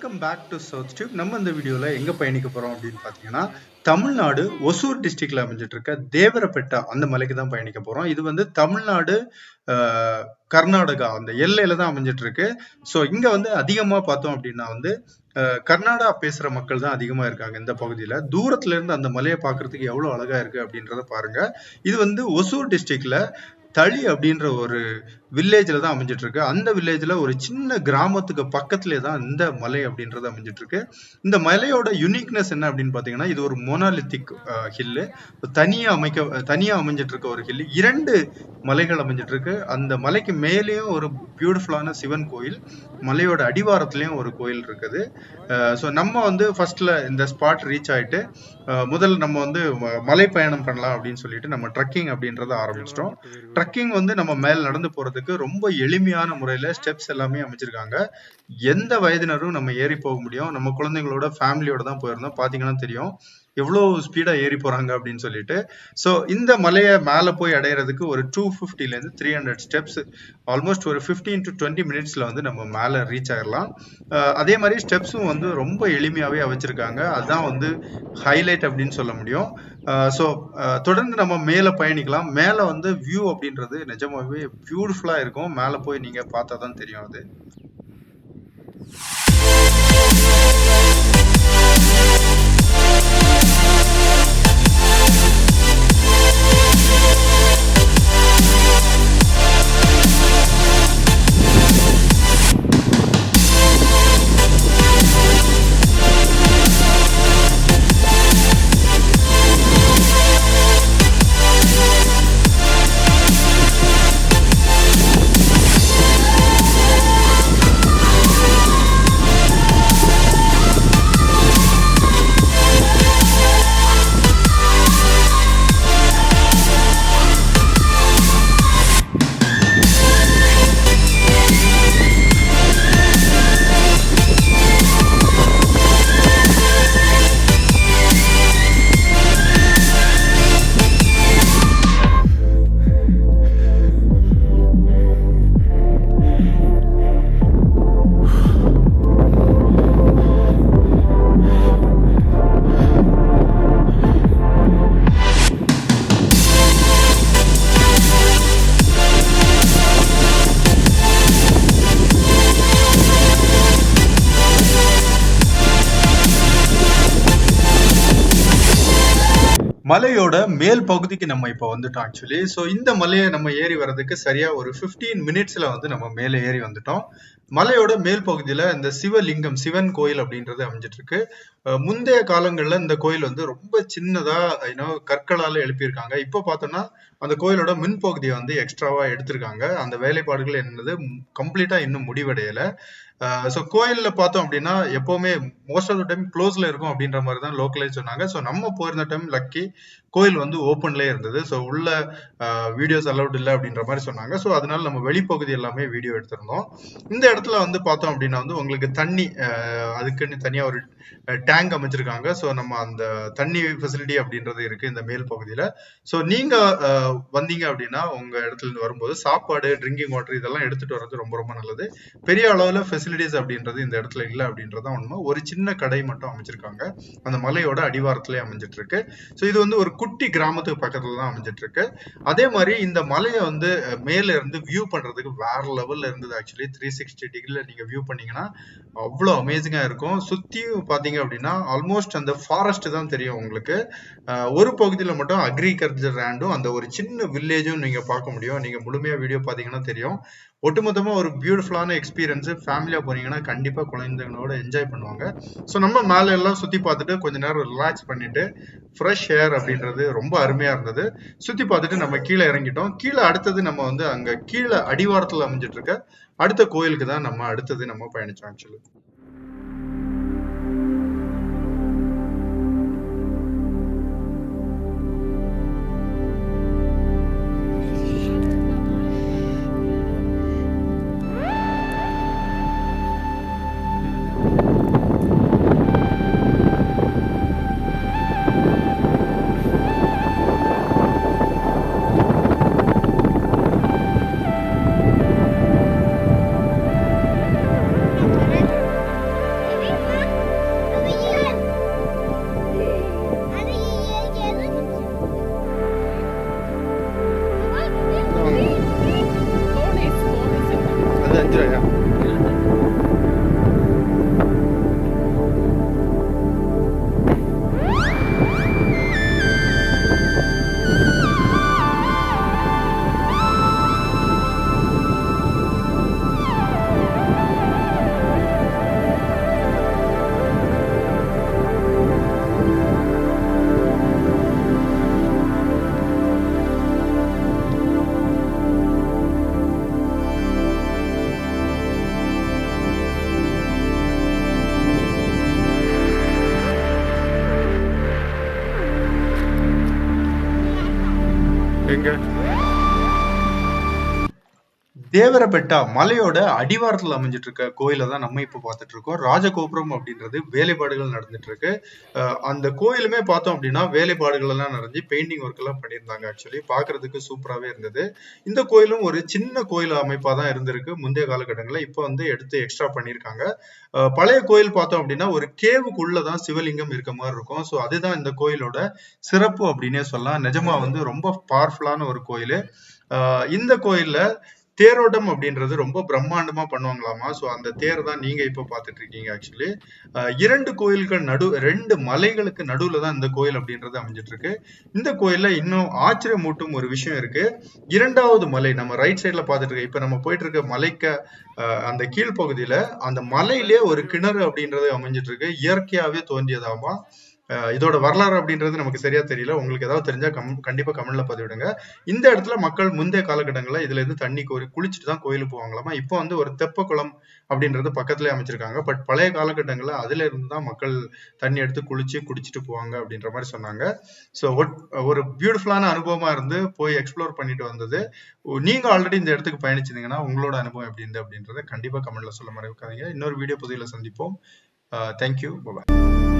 Welcome back to South Tube. நம்ம இந்த வீடியோல எங்க பயணிக்க போறோம் அப்படின்னு பாத்தீங்கன்னா, தமிழ்நாடு ஒசூர் டிஸ்ட்ரிக்ட்ல அமைஞ்சிட்டு இருக்க தேவரப்பெட்டா அந்த மலைக்கு தான் பயணிக்க போறோம். இது வந்து தமிழ்நாடு கர்நாடகா அந்த எல்லையில தான் அமைஞ்சிட்டு இருக்கு. ஸோ இங்க வந்து அதிகமா பார்த்தோம் அப்படின்னா வந்து கர்நாடகா பேசுற மக்கள் தான் அதிகமா இருக்காங்க இந்த பகுதியில. தூரத்துல இருந்து அந்த மலையை பாக்குறதுக்கு எவ்வளவு அழகா இருக்கு அப்படின்றத பாருங்க. இது வந்து ஒசூர் டிஸ்ட்ரிக்ட்ல தளி அப்படின்ற ஒரு வில்லேஜ்ல தான் அமைஞ்சிட்டு இருக்கு. அந்த வில்லேஜ்ல ஒரு சின்ன கிராமத்துக்கு பக்கத்திலே தான் இந்த மலை அப்படின்றது அமைஞ்சிட்டு இருக்கு. இந்த மலையோட யூனிக்னஸ் என்ன அப்படின்னு பாத்தீங்கன்னா, இது ஒரு மோனாலித்திக் ஹில்லு. தனியா அமைஞ்சிட்டு இருக்க ஒரு ஹில். 2 மலைகள் அமைஞ்சிட்டு இருக்கு. அந்த மலைக்கு மேலேயும் ஒரு பியூட்டிஃபுல்லான சிவன் கோயில், மலையோட அடிவாரத்திலயும் ஒரு கோயில் இருக்குது. ஸோ நம்ம வந்து ஃபர்ஸ்ட்ல இந்த ஸ்பாட் ரீச் ஆயிட்டு முதல் நம்ம வந்து மலை பயணம் பண்ணலாம் அப்படின்னு சொல்லிட்டு நம்ம ட்ரக்கிங் அப்படின்றத ஆரம்பிச்சிட்டோம். ட்ரக்கிங் வந்து நம்ம மேல நடந்து போறதுக்கு ரொம்ப எளிமையான முறையில ஸ்டெப்ஸ் எல்லாமே அமைச்சிருக்காங்க. எந்த வயதினரும் நம்ம ஏறி போக முடியும். நம்ம குழந்தைங்களோட ஃபேமிலியோட தான் போயிருந்தோம். பாத்தீங்கன்னா தெரியும் எவ்வளவு ஸ்பீடா ஏறி போறாங்க அப்படின்னு சொல்லிட்டு. ஸோ இந்த மலையை மேல போய் அடையிறதுக்கு ஒரு 250 இருந்து 300 ஸ்டெப்ஸ், ஆல்மோஸ்ட் ஒரு 15 to 20 மினிட்ஸ்ல வந்து நம்ம மேல ரீச் ஆயிடலாம். அதே மாதிரி ஸ்டெப்ஸும் வந்து ரொம்ப எளிமையாவே வச்சிருக்காங்க. அதுதான் வந்து ஹைலைட் அப்படின்னு சொல்ல முடியும். ஸோ தொடர்ந்து நம்ம மேல பயணிக்கலாம். மேல வந்து வியூ அப்படின்றது நிஜமாவே பியூட்டிஃபுல்லா இருக்கும். மேல போய் நீங்க பார்த்தா தான் தெரியும் அது. மலையோட மேல் பகுதிக்கு நம்ம இப்ப வந்துட்டோம் ஆக்சுவலி. ஸோ இந்த மலையை நம்ம ஏறி வர்றதுக்கு சரியா ஒரு 15 மினிட்ஸ்ல வந்து நம்ம மேலே ஏறி வந்துட்டோம். மலையோட மேல் பகுதியில இந்த சிவலிங்கம், சிவன் கோயில் அப்படின்றது அமைஞ்சிட்டு இருக்கு. முந்தைய காலங்கள்ல இந்த கோயில் வந்து ரொம்ப சின்னதா கற்களால எழுப்பியிருக்காங்க. இப்போ பார்த்தோம்னா அந்த கோயிலோட முன்பகுதியை வந்து எக்ஸ்ட்ராவா எடுத்திருக்காங்க. அந்த வேலைப்பாடுகள் என்னது கம்ப்ளீட்டா இன்னும் முடிவடையல. ஸோ கோயில்ல பார்த்தோம் அப்படின்னா எப்பவுமே மோஸ்ட் ஆஃப் த டைம் க்ளோஸ்ல இருக்கும் அப்படின்ற மாதிரி தான் லோக்கலே சொன்னாங்க. ஸோ நம்ம போயிருந்த டைம் லக்கி கோயில் வந்து ஓப்பன்லேயே இருந்தது. ஸோ உள்ள வீடியோஸ் அலௌட் இல்லை அப்படின்ற மாதிரி சொன்னாங்க. ஸோ அதனால நம்ம வெளிப்பகுதி எல்லாமே வீடியோ எடுத்திருந்தோம். இந்த இடத்துல வந்து பார்த்தோம் அப்படின்னா வந்து உங்களுக்கு தண்ணி அதுக்குன்னு தனியாக ஒரு டேங்க் அமைச்சிருக்காங்க. ஸோ நம்ம அந்த தண்ணி ஃபெசிலிட்டி அப்படின்றது இருக்கு இந்த மேல் பகுதியில. ஸோ நீங்க வந்தீங்க அப்படின்னா உங்க இடத்துல இருந்து வரும்போது சாப்பாடு, ட்ரிங்கிங் வாட்டர் இதெல்லாம் எடுத்துட்டு வர்றது ரொம்ப ரொம்ப நல்லது. பெரிய அளவுல ஃபெசிலிட்டிஸ் அப்படின்றது இந்த இடத்துல இல்லை அப்படின்றதான் உண்மை. ஒரு சின்ன கடை மட்டும் அமைச்சிருக்காங்க. அந்த மலையோட அடிவாரத்திலே அமைஞ்சிட்டு இருக்கு. ஸோ இது வந்து ஒரு குட்டி கிராமத்துக்கு பக்கத்துல தான் அமைஞ்சிட்டு இருக்கு. அதே மாதிரி இந்த மலையை வந்து மேல இருந்து வியூ பண்றதுக்கு வேற லெவல்ல இருந்தது. ஆக்சுவலி 360 டிகிரில நீங்க வியூ பண்ணீங்கன்னா அவ்வளோ அமேசிங்கா இருக்கும். சுத்தியும் பாத்தீங்க அப்படின்னா ஆல்மோஸ்ட் அந்த ஃபாரஸ்ட் தான் தெரியும் உங்களுக்கு. ஒரு பகுதியில மட்டும் அக்ரிகல்ச்சர் லேண்டும் அந்த ஒரு சின்ன வில்லேஜும் நீங்க பார்க்க முடியும். நீங்க முழுமையா வீடியோ பாத்தீங்கன்னா தெரியும். ஒட்டுமொத்தமா ஒரு பியூட்டிஃபுல்லான எக்ஸ்பீரியன்ஸ். ஃபேமிலியா போனீங்கன்னா கண்டிப்பா குழந்தைங்களோட என்ஜாய் பண்ணுவாங்க. ஸோ நம்ம மேல எல்லாம் சுத்தி பார்த்துட்டு கொஞ்ச நேரம் ரிலாக்ஸ் பண்ணிட்டு ஃப்ரெஷ் ஏர் அப்படின்றது ரொம்ப அருமையா இருந்தது. சுத்தி பார்த்துட்டு நம்ம கீழே இறங்கிட்டோம். கீழே அடுத்தது நம்ம வந்து அங்க கீழே அடிவாரத்துல அமைஞ்சிட்டு இருக்க அடுத்த கோயிலுக்கு தான் நம்ம அடுத்தது நம்ம பயணிச்சோம் ஆக்சுவலி. 5 ரூபாயா? எங்க? தேவரபெட்டா மலையோட அடிவாரத்துல அமைஞ்சிட்டு இருக்க கோயிலை தான் நம்ம இப்ப பார்த்துட்டு இருக்கோம். ராஜகோபுரம் அப்படின்றது வேலைப்பாடுகள் நடந்துட்டு இருக்கு. அந்த கோயிலுமே பார்த்தோம் அப்படின்னா வேலைப்பாடுகள் எல்லாம் நிறைஞ்சு பெயிண்டிங் ஒர்க் எல்லாம் பண்ணியிருந்தாங்க. ஆக்சுவலி பாக்குறதுக்கு சூப்பராகவே இருந்தது. இந்த கோயிலும் ஒரு சின்ன கோயில் அமைப்பா தான் இருந்திருக்கு முந்தைய காலகட்டங்களில். இப்ப வந்து எடுத்து எக்ஸ்ட்ரா பண்ணியிருக்காங்க. பழைய கோயில் பார்த்தோம் அப்படின்னா ஒரு கேவுக்குள்ளதான் சிவலிங்கம் இருக்க மாதிரி இருக்கும். ஸோ அதுதான் இந்த கோயிலோட சிறப்பு அப்படின்னே சொல்லலாம். நிஜமா வந்து ரொம்ப பவர்ஃபுல்லான ஒரு கோயில். இந்த கோயில்ல தேரோட்டம் அப்படின்றது ரொம்ப பிரம்மாண்டமா பண்ணுவாங்களாமா. சோ அந்த தேர் தான் நீங்க இப்ப பாத்துட்டு இருக்கீங்க. ஆக்சுவலி 2 கோயில்கள் ரெண்டு மலைகளுக்கு நடுவுல தான் இந்த கோயில் அப்படின்றது அமைஞ்சிட்டு இருக்கு. இந்த கோயில்ல இன்னும் ஆச்சரியமூட்டும் ஒரு விஷயம் இருக்கு. 2வது மலை நம்ம ரைட் சைட்ல பாத்துட்டு இருக்க, இப்ப நம்ம போயிட்டு இருக்க மலைக்கு அந்த கீழ்ப்பகுதியில அந்த மலையிலே ஒரு கிணறு அப்படின்றது அமைஞ்சிட்டு இருக்கு. இயற்கையாவே தோன்றியதாமா. இதோட வரலாறு அப்படின்றது நமக்கு சரியா தெரியல. உங்களுக்கு ஏதாவது தெரிஞ்சா கண்டிப்பா கமெண்ட்ல பதிவிடுங்க. இந்த இடத்துல மக்கள் முந்தைய காலகட்டங்கள்ல இதுல இருந்து தண்ணி குளிச்சுட்டு தான் கோயிலுக்கு போவாங்களாமா. இப்போ வந்து ஒரு தெப்ப குளம் அப்படின்றது பக்கத்துலயே அமைச்சிருக்காங்க. பட் பழைய காலகட்டங்கள்ல அதுல இருந்து தான் மக்கள் தண்ணி எடுத்து குளிச்சு குடிச்சிட்டு போவாங்க அப்படின்ற மாதிரி சொன்னாங்க. ஸோ ஒரு பியூட்டிஃபுல்லான அனுபவமா இருந்து போய் எக்ஸ்ப்ளோர் பண்ணிட்டு வந்தது. நீங்க ஆல்ரெடி இந்த இடத்துக்கு பயணிச்சிருந்தீங்கன்னா உங்களோட அனுபவம் எப்படி இருந்து அப்படின்றத கண்டிப்பா கமெண்ட்ல சொல்ல மறக்காதீங்க. இன்னொரு வீடியோ பதிவுல சந்திப்போம். தேங்க்யூ. பாய்.